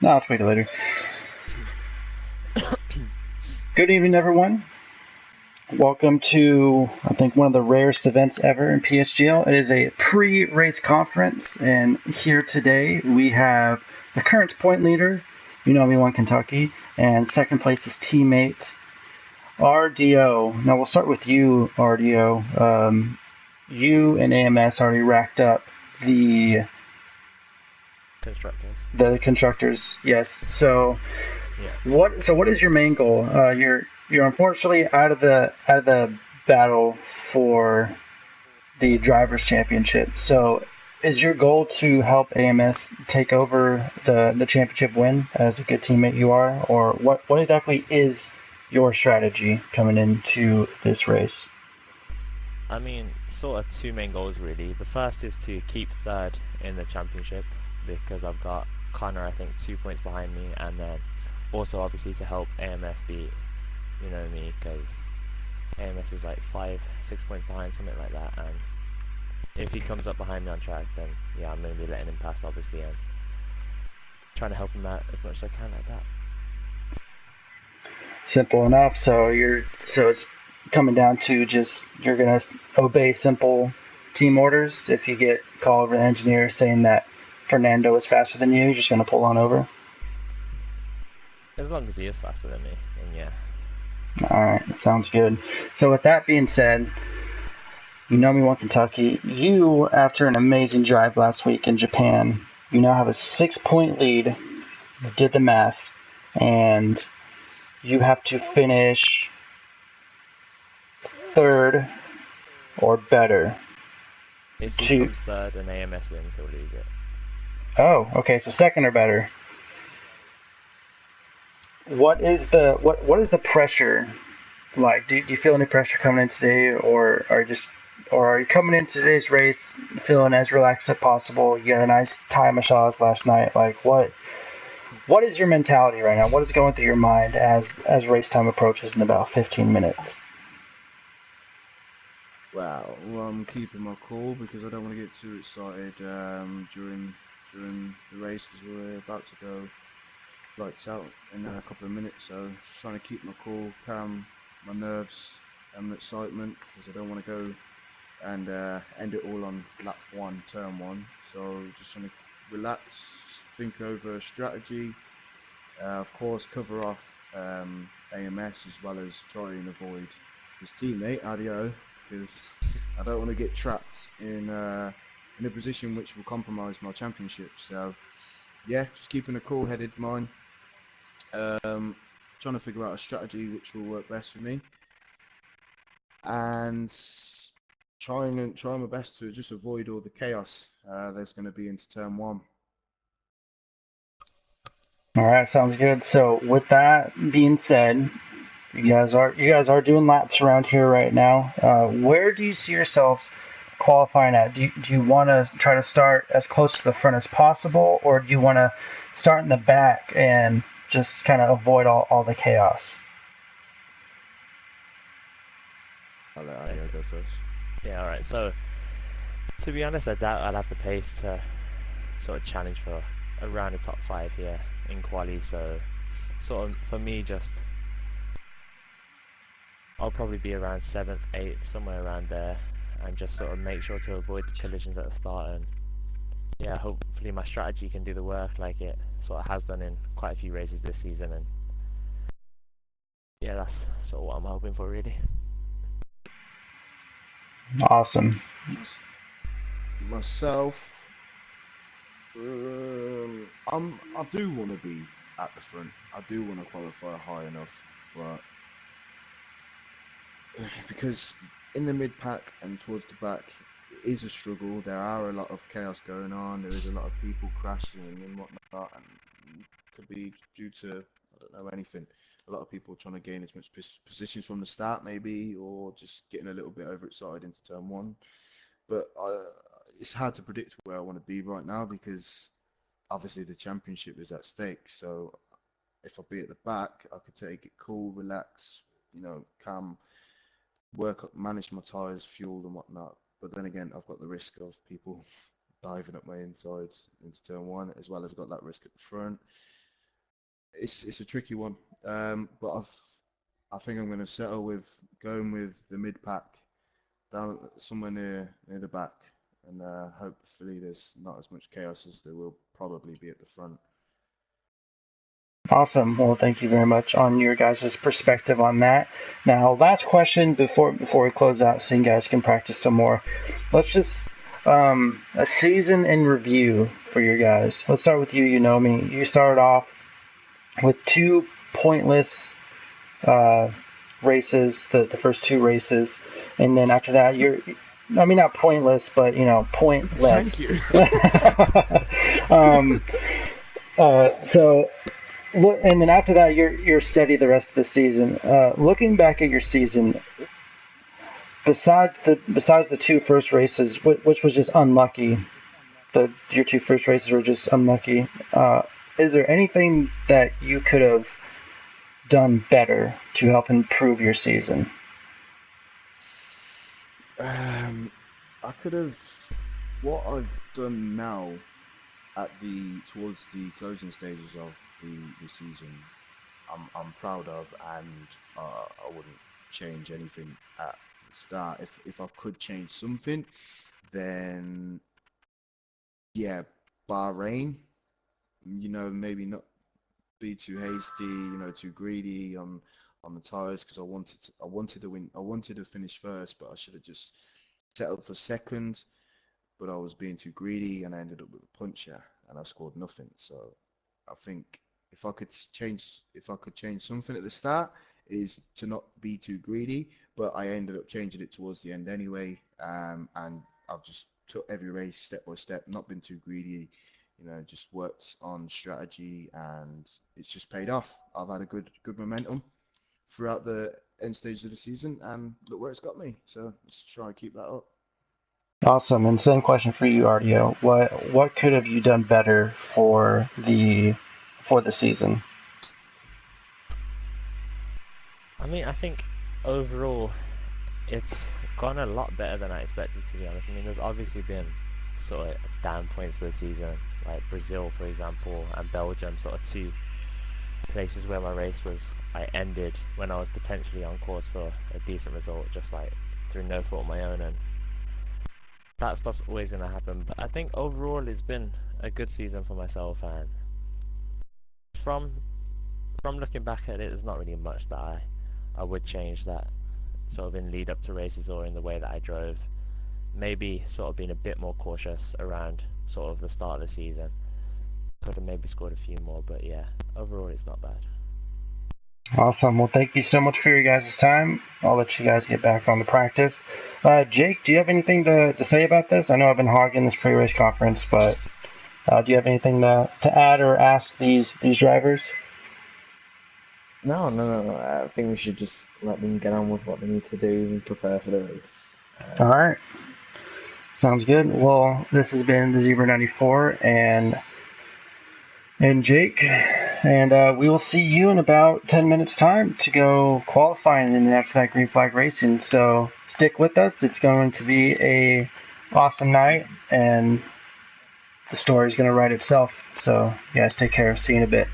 No, I'll tweet it later. Good evening, everyone. Welcome to, I think, one of the rarest events ever in PSGL. It is a pre-race conference, and here today we have the current point leader, UnomiWonKentucky, and second place's teammate, RDO. Now we'll start with you, RDO. You and AMS already racked up the constructors. Yes. So what is your main goal? You're unfortunately out of the battle for the drivers championship. So is your goal to help AMS take over the championship win as a good teammate you are, or what exactly is your strategy coming into this race? I mean, sort of two main goals really. The first is to keep third in the championship because I've got Connor, I think, 2 points behind me, and then also obviously to help AMS beat, me, because AMS is like 5-6 points behind, something like that, and if he comes up behind me on track, then yeah, I'm going to be letting him past obviously and trying to help him out as much as I can like that. Simple enough. So it's coming down to just you're gonna obey simple team orders. If you get called over the engineer saying that Fernando is faster than you, you're just gonna pull on over. As long as he is faster than me, then yeah. Alright, sounds good. So with that being said, UnomiWonKentucky, you, after an amazing drive last week in Japan, you now have a 6-point lead. I did the math, and you have to finish third or better. If he comes third and AMS wins, he'll lose it. Oh, okay, so second or better. What is the pressure like? Do you feel any pressure coming in today, or are you coming into today's race feeling as relaxed as possible? You got a nice Thai massage last night. Like what is your mentality right now? What is going through your mind as race time approaches in about 15 minutes? Well, I'm keeping my cool because I don't want to get too excited during the race because we're about to go lights out in a couple of minutes. So just trying to keep my cool, calm my nerves and excitement because I don't want to go and end it all on lap one, turn one. So just trying to relax, think over a strategy. Of course, cover off AMS as well as try and avoid his teammate Adio, because I don't want to get trapped in a position which will compromise my championship. So yeah, just keeping a cool-headed mind, trying to figure out a strategy which will work best for me, and trying my best to just avoid all the chaos there's going to be into turn one. All right, sounds good. So with that being said, you guys are doing laps around here right now. Where do you see yourselves qualifying at? Do you want to try to start as close to the front as possible, or do you want to start in the back and just kind of avoid all the chaos? I'll let Adio go first. Yeah, alright. So, to be honest, I doubt I'll have the pace to sort of challenge for around the top 5 here in quali. So, sort of for me, I'll probably be around 7th, 8th, somewhere around there, and just sort of make sure to avoid the collisions at the start. And yeah, hopefully my strategy can do the work like it sort of has done in quite a few races this season. And yeah, that's sort of what I'm hoping for, really. Awesome. Myself, I do want to be at the front. I do want to qualify high enough, but because in the mid pack and towards the back it is a struggle. There are a lot of chaos going on. There is a lot of people crashing and whatnot, and it could be due to I don't know anything. A lot of people trying to gain as much positions from the start, maybe, or just getting a little bit overexcited into turn one. But it's hard to predict where I want to be right now because obviously the championship is at stake. So if I be at the back, I could take it cool, relax, calm, manage my tires, fuel, and whatnot. But then again, I've got the risk of people diving at my insides into turn one, as well as got that risk at the front. it's a tricky one. But I think I'm going to settle with going with the mid pack down somewhere near the back, and hopefully there's not as much chaos as there will probably be at the front. Awesome. Well, thank you very much on your guys' perspective on that. Now, last question before we close out, so you guys can practice some more. Let's just a season in review for your guys. Let's start with you. You know me. You started off with two pointless races, the first two races, and then after that, I mean, not pointless, but pointless. Thank you. So. Look, and then after that, you're steady the rest of the season. Looking back at your season, besides the two first races, which was just unlucky, your two first races were just unlucky. Is there anything that you could have done better to help improve your season? I could have. What I've done now towards the closing stages of the season, I'm proud of, and I wouldn't change anything at the start. If I could change something, then yeah, Bahrain. Maybe not be too hasty, too greedy on the tires, because I wanted to win. I wanted to finish first, but I should have just settled for second. But I was being too greedy, and I ended up with a puncher, and I scored nothing. So I think if I could change something at the start, is to not be too greedy. But I ended up changing it towards the end anyway, and I've just took every race step by step, not been too greedy. Just worked on strategy, and it's just paid off. I've had a good momentum throughout the end stages of the season, and look where it's got me. So let's try and keep that up. Awesome. And same question for you, Ardio. What could have you done better for the season? I mean, I think overall it's gone a lot better than I expected, to be honest. I mean, there's obviously been sort of down points this season, like Brazil, for example, and Belgium, sort of two places where my race I ended when I was potentially on course for a decent result, just like through no fault of my own, and that stuff's always going to happen. But I think overall it's been a good season for myself, and from looking back at it, there's not really much that I would change that sort of in lead up to races or in the way that I drove. Maybe sort of been a bit more cautious around sort of the start of the season. Could have maybe scored a few more, but yeah, overall it's not bad. Awesome. Well, thank you so much for your guys' time. I'll let you guys get back on the practice. Jake, do you have anything to say about this? I know I've been hogging this pre-race conference, but do you have anything to add or ask these drivers? No. I think we should just let them get on with what they need to do and prepare for the race. All right. Sounds good. Well, this has been the Zebra 94 and Jake, and we will see you in about 10 minutes time to go qualifying and after that green flag racing. So stick with us. It's going to be a awesome night, and the story is going to write itself. So you guys take care. See you in a bit.